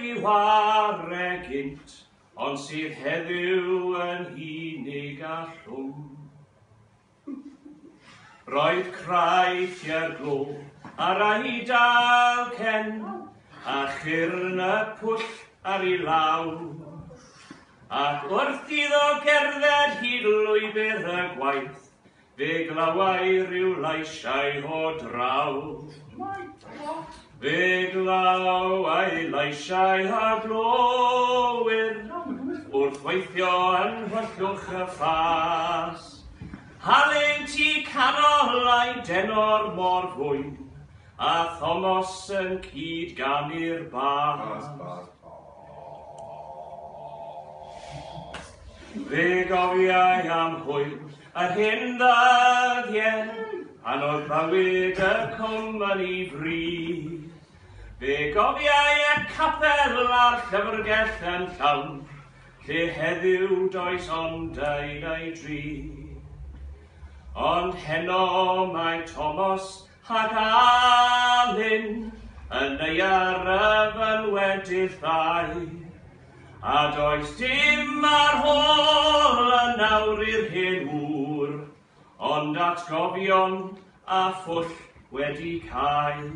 wedi ware gynt, ond sydd heddiw yn unig a llwm. Roedd craith i'r glo ar ei dalcen, a chyrn y pwll ar ei law. Ac wrth iddo gerdded hyd lwybr y gwaith, fe glawai ryw laisiau o draw. Fe glawai laisiau a glowyr, wrth weithio yn hwllwch y ffas. Halent i canolau denor mor fwyn, a Thomas yn cyd gan i'r bas. Fe gofiau am hwyl yr hyn ddyddiau, pan oedd bywyd y cwmni fri. Fe gofiau y capel a'r llyfrgell yn llawn, lle heddiw does ond ei dri. Ond heno mae Thomas ac Alun yn ei araf yn wedi'r ddau, a does dim ar hôl yn nawr i'r hen wr, ond atgofion a phwll wedi cael.